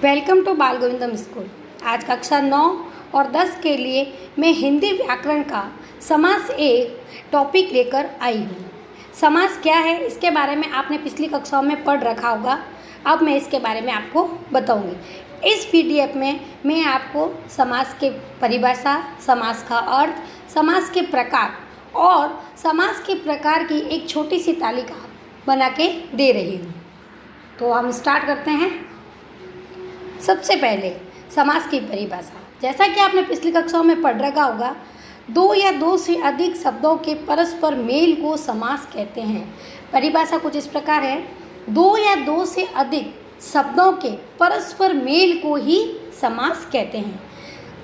Welcome to बाल गोविंदम school. आज कक्षा 9 और 10 के लिए मैं हिंदी व्याकरण का समास एक टॉपिक लेकर आई हूँ। समास क्या है इसके बारे में आपने पिछली कक्षाओं में पढ़ रखा होगा। अब मैं इसके बारे में आपको बताऊँगी। इस पीडीएफ में मैं आपको समास के परिभाषा, समास का अर्थ, समास के प्रकार और समास के प्रकार की एक छोटी सी तालिका बना के दे रही हूँ। तो हम स्टार्ट करते हैं। सबसे पहले समास की परिभाषा। जैसा कि आपने पिछली कक्षाओं में पढ़ रखा होगा, दो या दो से अधिक शब्दों के परस्पर मेल को समास कहते हैं। परिभाषा कुछ इस प्रकार है, दो या दो से अधिक शब्दों के परस्पर मेल को ही समास कहते हैं।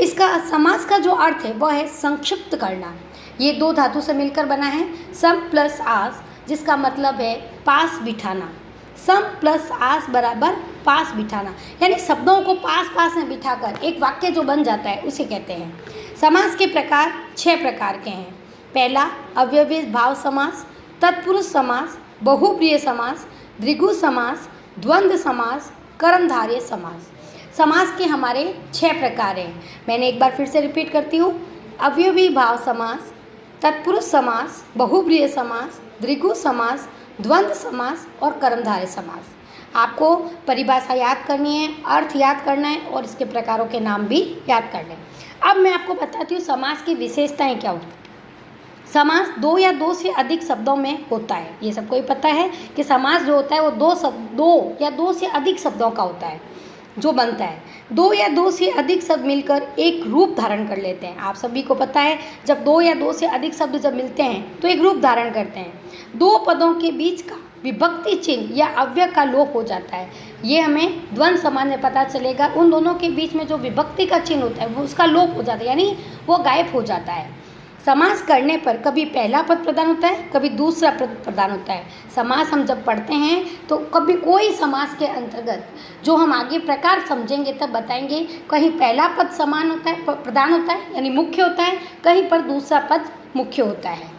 इसका समास का जो अर्थ है वह है संक्षिप्त करना। ये दो धातु से मिलकर बना है, सम प्लस आस, जिसका मतलब है पास बिठाना। सम प्लस आस बराबर पास बिठाना, यानी शब्दों को पास पास में बिठाकर एक वाक्य जो बन जाता है उसे कहते हैं। समास के प्रकार 6 प्रकार के हैं। पहला अव्ययी भाव समास, तत्पुरुष समास, बहुप्रिय समास, द्विगु समास, द्वंद्व समास, कर्मधारय समास। समास के हमारे 6 प्रकार हैं। मैंने एक बार फिर से रिपीट करती हूँ। अव्ययी भाव समास, तत्पुरुष समास, बहुप्रिय समास, द्विगु समास, द्वंद्व समास और कर्मधारय समास। आपको परिभाषा याद करनी है, अर्थ याद करना है और इसके प्रकारों के नाम भी याद करने हैं। अब मैं आपको बताती हूँ समास की विशेषताएं क्या होती हैं। समास दो या दो से अधिक शब्दों में होता है। ये सबको ही पता है कि समास जो होता है वो दो या दो से अधिक शब्दों का होता है जो बनता है। दो या दो से अधिक शब्द मिलकर एक रूप धारण कर लेते हैं। आप सभी को पता है, जब दो या दो से अधिक शब्द जब मिलते हैं तो एक रूप धारण करते हैं। दो पदों के बीच का विभक्ति चिन्ह या अव्यय का लोप हो जाता है। ये हमें द्वंद्व समास में पता चलेगा। उन दोनों के बीच में जो विभक्ति का चिन्ह होता है वो उसका लोप हो जाता है, यानी वो गायब हो जाता है। समास करने पर कभी पहला पद प्रदान होता है, कभी दूसरा पद प्रदान होता है। समास हम जब पढ़ते हैं तो कभी कोई समास के अंतर्गत जो हम आगे प्रकार समझेंगे तब बताएंगे, कहीं पहला पद समान होता है, प्रदान होता है यानी मुख्य होता है, कहीं पर दूसरा पद मुख्य होता है,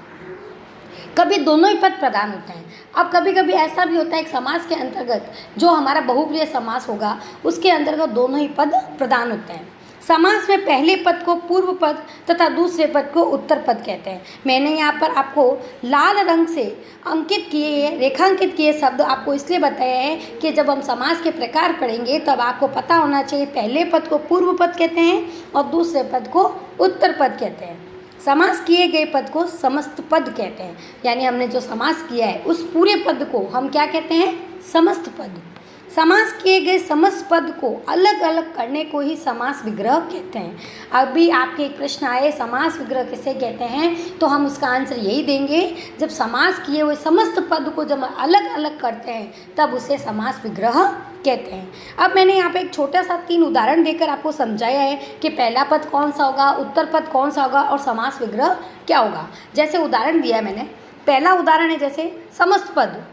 कभी दोनों ही पद प्रदान होते हैं। अब कभी कभी ऐसा भी होता है एक समास के अंतर्गत जो हमारा बहुप्रिय समास होगा उसके अंतर्गत दोनों ही पद प्रदान होते हैं। समास में पहले पद को पूर्व पद तथा दूसरे पद को उत्तर पद कहते हैं। मैंने यहाँ पर आपको लाल रंग से अंकित किए, रेखांकित किए शब्द आपको इसलिए बताया है कि जब हम समास के प्रकार पढ़ेंगे तब आपको पता होना चाहिए पहले पद को पूर्व पद कहते हैं और दूसरे पद को उत्तर पद कहते हैं। समास किए गए पद को समस्त पद कहते हैं, यानी हमने जो समास किया है उस पूरे पद को हम क्या कहते हैं? समस्त पद। समास किए गए समस्त पद को अलग अलग करने को ही समास विग्रह कहते हैं। अभी आपके एक प्रश्न आए समास विग्रह किसे कहते हैं, तो हम उसका आंसर यही देंगे, जब समास किए हुए समस्त पद को जब अलग अलग करते हैं तब उसे समास विग्रह कहते हैं। अब मैंने यहाँ पे एक छोटा सा 3 उदाहरण देकर आपको समझाया है कि पहला पद कौन सा होगा, उत्तर पद कौन सा होगा और समास विग्रह क्या होगा। जैसे उदाहरण दिया है मैंने, पहला उदाहरण है जैसे समस्त पद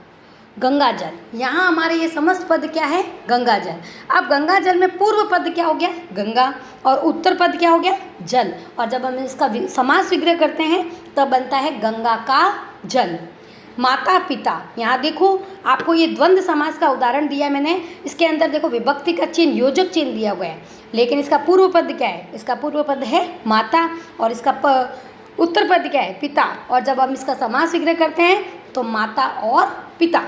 गंगा जल। यहाँ हमारे ये समस्त पद क्या है? गंगा जल। अब गंगा जल में पूर्व पद क्या हो गया? गंगा, और उत्तर पद क्या हो गया? जल। और जब हम इसका समास विग्रह करते हैं तब बनता है गंगा का जल। माता पिता, यहाँ देखो आपको ये द्वंद्व समास का उदाहरण दिया मैंने, इसके अंदर देखो विभक्ति का चिन्ह, योजक चिन्ह दिया हुआ है, लेकिन इसका पूर्व पद क्या है? इसका पूर्व पद है माता और इसका उत्तर पद क्या है? पिता। और जब हम इसका समास विग्रह करते हैं तो माता और पिता।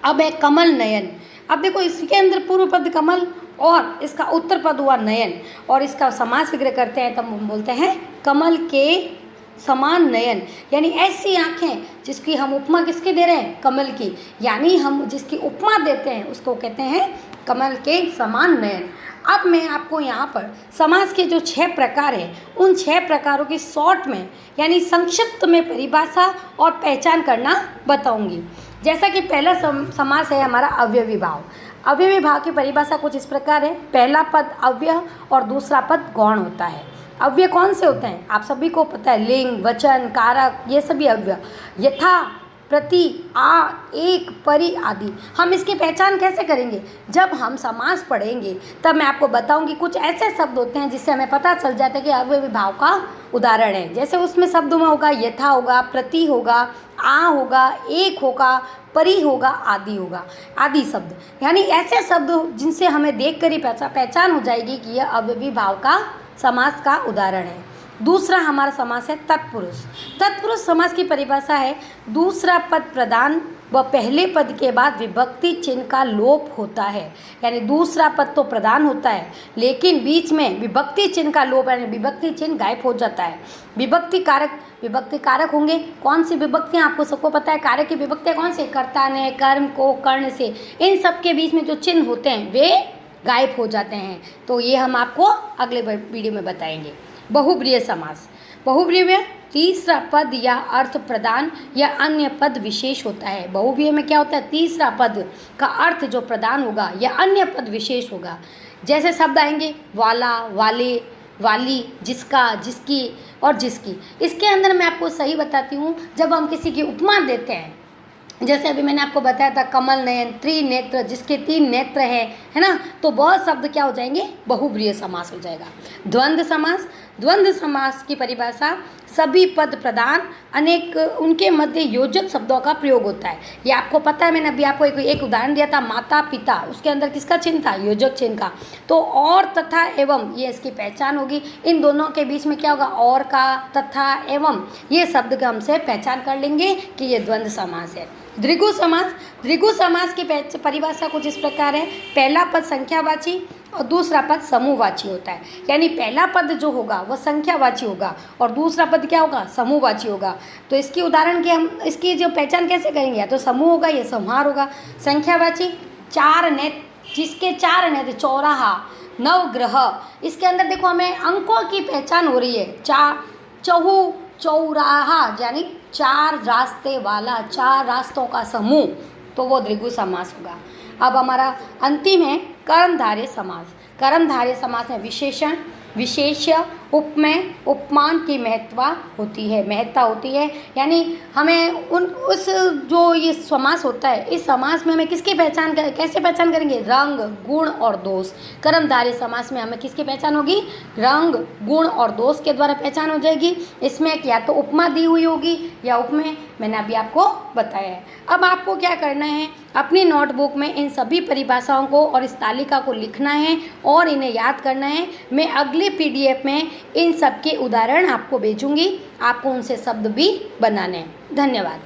अब है कमल नयन। अब देखो इसके अंदर पूर्व पद कमल और इसका उत्तर पद हुआ नयन, और इसका समास विग्रह करते हैं तब हम बोलते हैं कमल के समान नयन, यानी ऐसी आँखें जिसकी हम उपमा किसके दे रहे हैं? कमल की, यानी हम जिसकी उपमा देते हैं उसको कहते हैं कमल के समान नयन। अब मैं आपको यहाँ पर समास के जो 6 प्रकार हैं उन 6 प्रकारों की शॉर्ट में यानी संक्षिप्त में परिभाषा और पहचान करना बताऊंगी। जैसा कि पहला समास है हमारा अव्ययी भाव। अव्ययी भाव की परिभाषा कुछ इस प्रकार है, पहला पद अव्यय और दूसरा पद गौण होता है। अव्यय कौन से होते हैं? आप सभी को पता है, लिंग, वचन, कारक, ये सभी अव्यय। यथा प्रति, आ, एक, परि आदि। हम इसकी पहचान कैसे करेंगे? जब हम समास पढ़ेंगे तब मैं आपको बताऊंगी कुछ ऐसे शब्द होते हैं जिससे हमें पता चल जाता है कि अव्ययी भाव का उदाहरण है। जैसे उसमें शब्दों में होगा यथा होगा, प्रति होगा, आ होगा, एक होगा, परि होगा, आदि होगा, आदि शब्द। यानी ऐसे शब्द जिनसे हमें देख कर ही पहचान हो जाएगी कि यह अव्ययी भाव का समास का उदाहरण है। दूसरा हमारा समास है तत्पुरुष। तत्पुरुष समास की परिभाषा है दूसरा पद प्रधान व पहले पद के बाद विभक्ति चिन्ह का लोप होता है। यानी दूसरा पद तो प्रधान होता है लेकिन बीच में विभक्ति चिन्ह का लोप यानी विभक्ति चिन्ह गायब हो जाता है। विभक्ति कारक होंगे। कौन सी विभक्तियाँ आपको सबको पता है? कारक की विभक्तियाँ कौन सी? कर्ता ने, कर्म को, कर्ण से, इन सब के बीच में जो चिन्ह होते हैं वे गायब हो जाते हैं। तो ये हम आपको अगले वीडियो में बताएंगे। बहुब्रीहि समास। बहुब्रीहि में तीसरा पद या अर्थ प्रदान या अन्य पद विशेष होता है। बहुब्रीहि में क्या होता है? तीसरा पद का अर्थ जो प्रदान होगा या अन्य पद विशेष होगा। जैसे शब्द आएंगे वाला, वाले, वाली, जिसका, जिसकी और जिसकी। इसके अंदर मैं आपको सही बताती हूँ, जब हम किसी की उपमा देते हैं, जैसे अभी मैंने आपको बताया था कमल नयन, त्रिनेत्र, जिसके 3 नेत्र है ना, तो वह शब्द क्या हो जाएंगे? बहुब्रीहि समास हो जाएगा। द्वंद्व समास। द्वंद्व समास की परिभाषा सभी पद प्रधान अनेक उनके मध्य योजक शब्दों का प्रयोग होता है। ये आपको पता है, मैंने अभी आपको एक उदाहरण दिया था, माता पिता, उसके अंदर किसका चिन्ह था? योजक चिन्ह का। तो और, तथा, एवं, ये इसकी पहचान होगी। इन दोनों के बीच में क्या होगा? और का, तथा, एवं, ये शब्द का हमसे पहचान कर लेंगे कि ये द्वंद्व समास है। द्विगु समास। द्विगु समास की परिभाषा कुछ इस प्रकार है। पहला पद संख्यावाची और दूसरा पद समूहवाची होता है। यानी पहला पद जो होगा वह संख्यावाची होगा और दूसरा पद क्या होगा? समूहवाची होगा। तो इसकी उदाहरण की हम इसकी जो पहचान कैसे करेंगे? या तो समूह होगा या संहार होगा। संख्यावाची 4 नेत्र, जिसके 4 नेत्र, चौराहा, नवग्रह। इसके अंदर देखो हमें अंकों की पहचान हो रही है। चौराहा यानी 4 रास्ते वाला, 4 रास्तों का समूह, तो वो द्विगु समास होगा। अब हमारा अंतिम है कर्मधारय समास। कर्मधारय समास में विशेषण, विशेष्य, उपमेय, उपमान की महत्ता होती है। यानी हमें उस जो ये समास होता है, इस समास में हमें किसकी पहचान कैसे पहचान करेंगे? रंग, गुण और दोष। कर्मधारय समास में हमें किसकी पहचान होगी? रंग, गुण और दोष के द्वारा पहचान हो जाएगी। इसमें या तो उपमा दी हुई होगी या उपमेय, मैंने अभी आपको बताया है। अब आपको क्या करना है? अपनी नोटबुक में इन सभी परिभाषाओं को और इस तालिका को लिखना है और इन्हें याद करना है। मैं अगले PDF में इन सब के उदाहरण आपको भेजूंगी, आपको उनसे शब्द भी बनाने हैं। धन्यवाद।